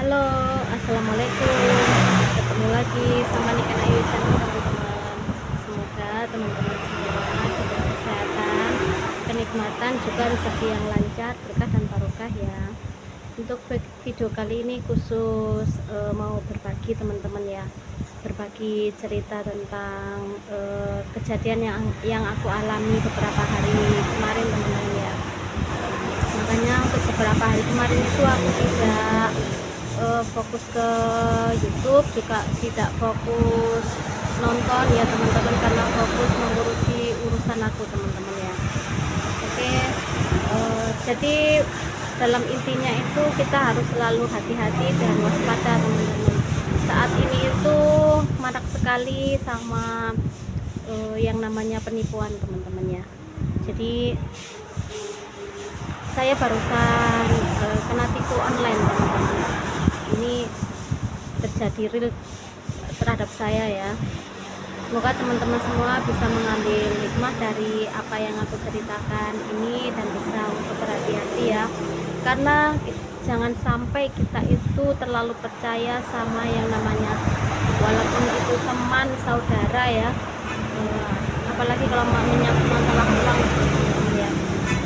Halo, assalamualaikum. Ketemu lagi sama Niken Ayu Channel, teman-teman. Semoga teman-teman semua diberi kesehatan, kenikmatan, juga rezeki yang lancar, berkah dan barokah ya. Untuk video kali ini khusus mau berbagi teman-teman ya, berbagi cerita tentang kejadian yang aku alami beberapa hari kemarin teman-teman ya. Makanya untuk beberapa hari kemarin itu aku tidak fokus ke YouTube, juga tidak fokus nonton ya teman-teman, karena fokus mengurusi urusan aku teman-teman ya. Oke, jadi dalam intinya itu kita harus selalu hati-hati dan waspada teman-teman. Saat ini itu marak sekali sama yang namanya penipuan teman-teman ya. Jadi saya barusan kena tipu online teman-teman. Ini terjadi real terhadap saya ya. Semoga teman-teman semua bisa mengambil hikmah dari apa yang aku ceritakan ini dan bisa untuk berhati-hati ya, karena jangan sampai kita itu terlalu percaya sama yang namanya, walaupun itu teman saudara ya, apalagi kalau menyangkut masalah uang ya,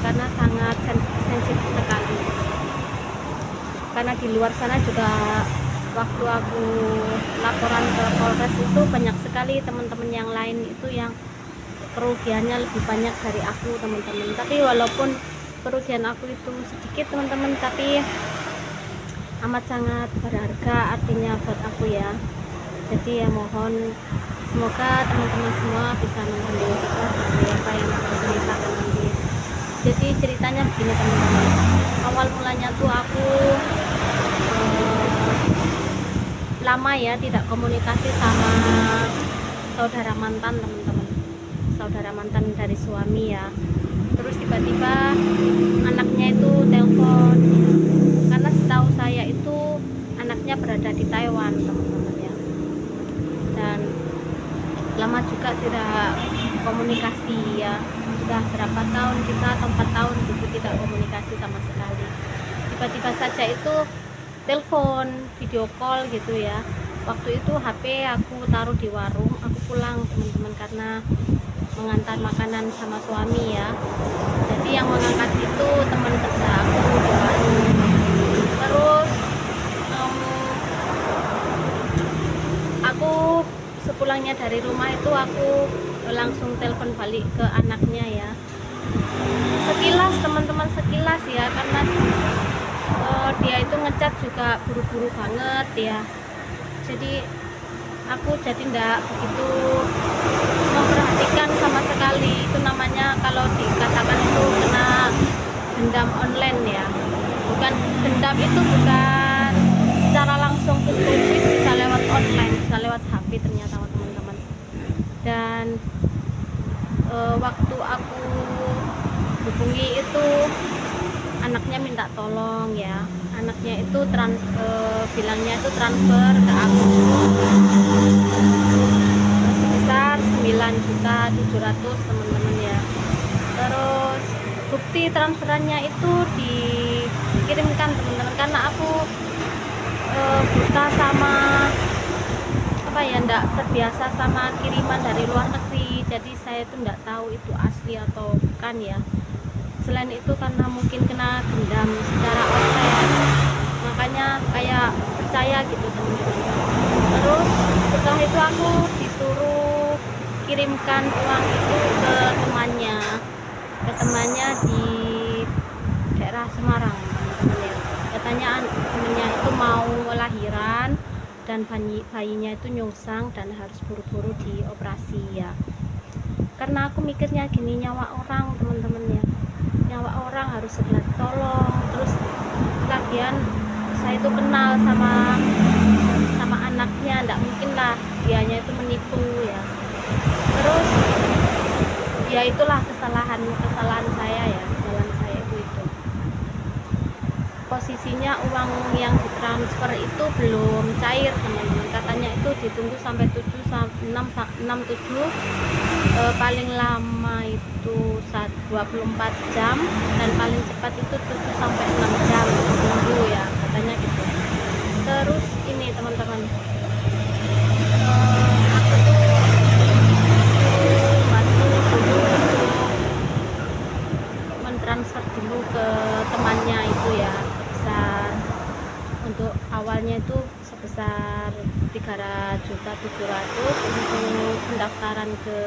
karena sangat sensitif sekali. Karena di luar sana juga waktu aku laporan ke Polres itu banyak sekali teman-teman yang lain itu yang kerugiannya lebih banyak dari aku teman-teman. Tapi walaupun kerugian aku itu sedikit teman-teman, tapi amat sangat berharga artinya buat aku ya. Jadi ya mohon semoga teman-teman semua bisa mengambil hikmah dari apa yang aku ceritakan nanti. Jadi ceritanya begini teman-teman, awal mulanya tuh aku lama ya tidak komunikasi sama saudara mantan teman-teman, saudara mantan dari suami ya. Terus tiba-tiba anaknya itu telepon, karena setahu saya itu anaknya berada di Taiwan teman-teman ya, dan lama juga tidak komunikasi ya, sudah berapa tahun kita atau 4 tahun gitu tidak komunikasi sama sekali. Tiba-tiba saja itu telepon, video call gitu ya. Waktu itu HP aku taruh di warung, aku pulang teman-teman karena mengantar makanan sama suami ya. Jadi yang mengangkat itu teman kerja aku di warung. Terus aku sepulangnya dari rumah itu aku langsung telepon balik ke anaknya ya. Sekilas teman-teman, sekilas ya, karena dia itu ngechat juga buru-buru banget ya. Jadi aku jadi ndak begitu memperhatikan sama sekali. Itu namanya kalau dikatakan itu kena dendam online ya. Bukan dendam, itu bukan secara langsung ke bisa lewat online, bisa lewat HP ternyata teman-teman. Dan waktu aku hubungi itu anaknya minta tolong ya, anaknya itu bilangnya itu transfer ke aku sebesar 9.700.000 teman-teman ya. Terus bukti transferannya itu dikirimkan teman-teman, karena aku buta sama apa ya, ndak terbiasa sama kiriman dari luar negeri, jadi saya itu ndak tahu itu asli atau bukan ya. Selain itu karena mungkin kena dendam secara online, makanya kayak percaya gitu teman-teman. Terus setelah itu aku disuruh kirimkan uang itu ke temannya di daerah Semarang teman-teman ya. Katanya temannya itu mau lahiran dan bayinya itu nyungsang dan harus buru-buru dioperasi ya. Karena aku mikirnya gini, nyawa orang teman-teman ya, nyawa orang harus segera tolong. Terus lagian saya itu kenal sama anaknya, ndak mungkin lah dianya itu menipu ya. Terus ya itulah kesalahan saya ya, kesalahan saya itu posisinya uang yang ditransfer itu belum cair teman-teman. Katanya itu ditunggu sampai 6-7, paling lama itu 24 jam dan paling cepat itu 7-6 jam tunggu ya, katanya gitu. untuk awalnya itu sebesar 3.700.000 untuk pendaftaran ke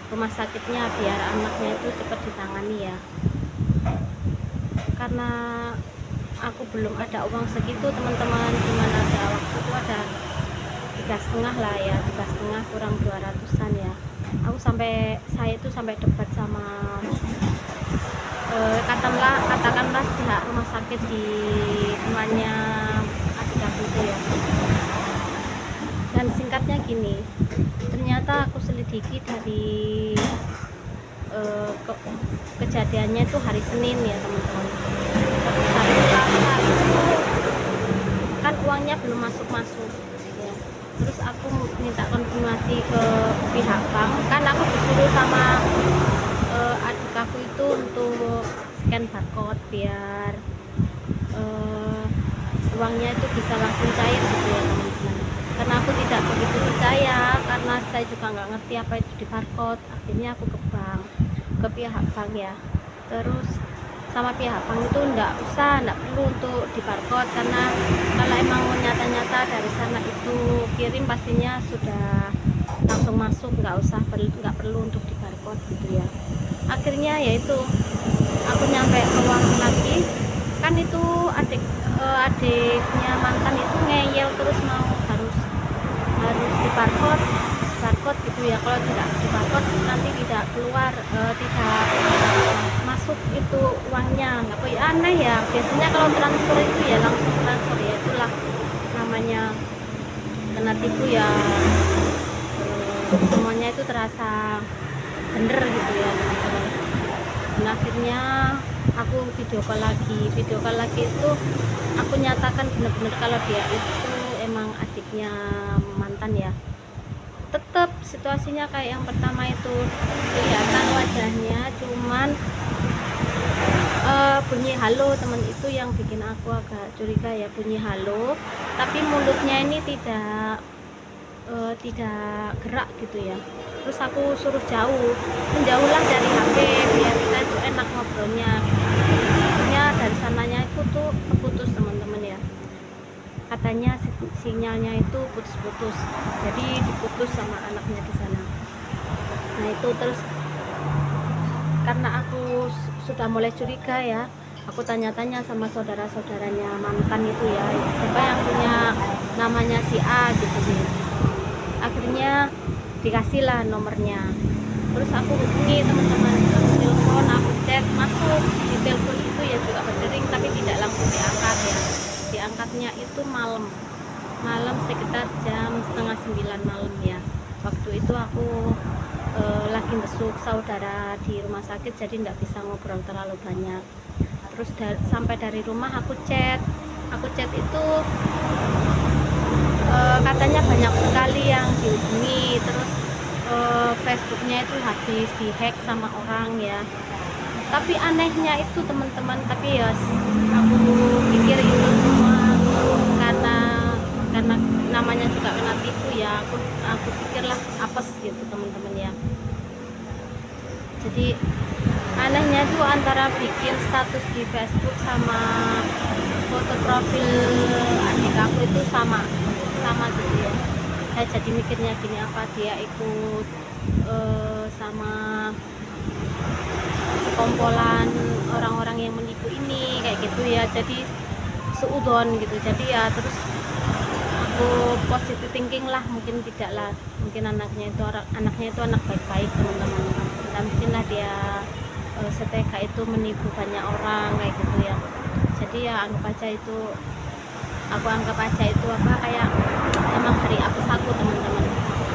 rumah sakitnya biar anaknya itu cepat ditangani ya, karena aku belum ada uang segitu teman-teman. Cuman ada waktu itu ada 3,5 lah ya, 3,5 kurang 200-an ya. Saya itu sampai debat sama katakanlah pihak rumah sakit di temannya adik aku itu ya. Dan singkatnya gini, ternyata aku selidiki dari kejadiannya itu hari Senin ya teman-teman. Hari Selasa itu kan uangnya belum masuk ya. Terus aku minta konfirmasi ke pihak bank, kan aku disuruh sama adik aku itu untuk scan barcode biar uangnya itu bisa langsung cair gitu ya teman-teman. Karena aku tidak begitu percaya, karena saya juga nggak ngerti apa itu di barcode. Akhirnya aku ke bank, ke pihak bank ya. Terus sama pihak bank itu nggak perlu untuk di barcode, karena kalau emang nyata-nyata dari sana itu kirim pastinya sudah langsung masuk, nggak perlu untuk di barcode gitu ya. Akhirnya yaitu aku nyampe ke warung lagi, kan itu adiknya mantan itu ngeyel terus mau harus di barcode gitu ya. Kalau tidak di barcode nanti tidak keluar, tidak masuk itu uangnya. Nggak apa ya, aneh ya, biasanya kalau transfer itu ya langsung transfer ya. Itulah namanya kena tipu ya. Semuanya itu terasa bener gitu ya teman-teman. Dan akhirnya aku video call lagi itu aku nyatakan bener-bener kalau dia itu emang adiknya mantan ya. Tetap situasinya kayak yang pertama itu, kelihatan wajahnya, cuman bunyi halo teman, itu yang bikin aku agak curiga ya, bunyi halo tapi mulutnya ini tidak gerak gitu ya. Terus aku suruh menjauhlah dari HP biar kita itu enak ngobrolnya. Akhirnya dari sananya itu tuh keputus teman-teman ya, katanya sinyalnya itu putus-putus, jadi diputus sama anaknya di sana. Nah itu terus karena aku sudah mulai curiga ya, aku tanya-tanya sama saudara-saudaranya mantan itu ya, siapa yang punya namanya si A gitu sih. Akhirnya dikasihlah nomornya. Terus aku hubungi teman-teman, aku telepon, aku chat, masuk di telepon itu ya juga berdering tapi tidak langsung diangkat ya. Diangkatnya itu malam sekitar jam 8:30 malam ya. Waktu itu aku lagi besuk saudara di rumah sakit, jadi tidak bisa ngobrol terlalu banyak. Terus sampai dari rumah aku chat itu katanya banyak sekali yang dihubungi. Terus Facebooknya itu habis dihack sama orang ya. Tapi anehnya itu teman-teman, tapi ya aku pikir itu semua karena namanya juga kena tipu ya. Aku pikirlah apes gitu teman-teman ya. Jadi anehnya itu antara bikin status di Facebook sama foto profil adik aku itu sama gitu ya. Saya jadi mikirnya gini, apa dia ikut sama sekompolan orang-orang yang menipu ini kayak gitu ya. Jadi seudon gitu. Jadi ya terus aku positive thinking lah, mungkin anaknya itu anak baik-baik teman-teman. Dan mungkinlah dia seteka itu menipu banyak orang kayak gitu ya. Jadi ya aku anggap aja itu apa, kayak emang hari aku teman-teman.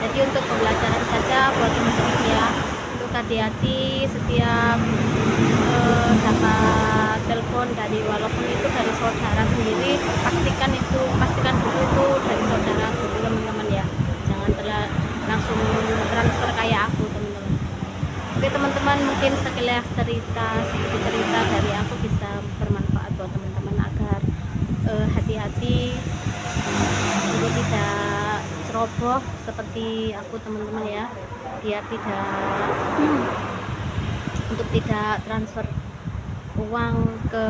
Jadi untuk pembelajaran saja buat teman-teman ya, untuk hati-hati setiap dapat telepon walaupun itu dari saudara sendiri, pastikan dulu itu dari saudara dulu teman-teman ya. Jangan langsung transfer kayak aku teman-teman. Oke teman-teman, mungkin sekilas cerita dari aku bisa bermanfaat buat teman-teman agar hati-hati untuk tidak ceroboh seperti aku teman-teman ya. Dia untuk tidak transfer uang ke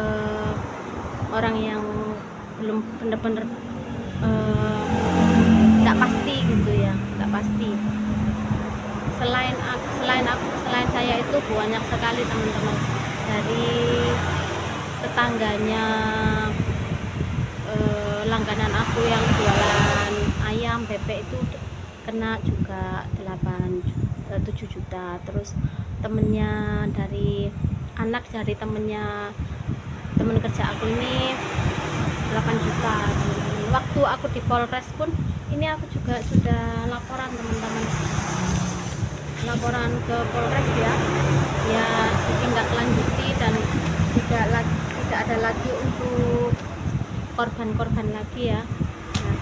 orang yang belum bener-bener nggak pasti gitu ya, nggak pasti. Selain saya itu banyak sekali teman-teman dari tetangganya, langganan aku yang jualan ayam bebek itu kena juga 7 juta. Terus temennya dari anak dari temen kerja aku ini 8 juta teman-teman. Waktu aku di Polres pun ini aku juga sudah laporan teman-teman, laporan ke Polres ya ditindaklanjuti dan tidak ada lagi untuk korban-korban lagi ya. Nah,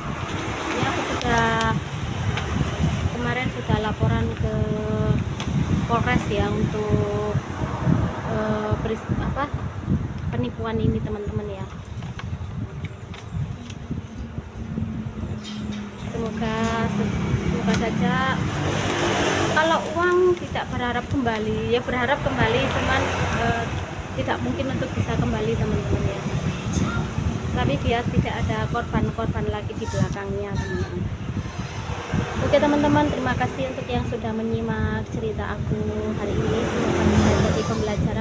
ini aku kemarin sudah laporan ke Polres ya untuk penipuan ini teman-teman ya. Semoga saja kalau uang tidak berharap kembali ya, berharap kembali cuman tidak mungkin untuk bisa kembali teman-teman ya, tapi biar tidak ada korban-korban lagi di belakangnya teman-teman. Oke teman-teman, terima kasih untuk yang sudah menyimak cerita aku hari ini. Semoga bisa jadi pembelajaran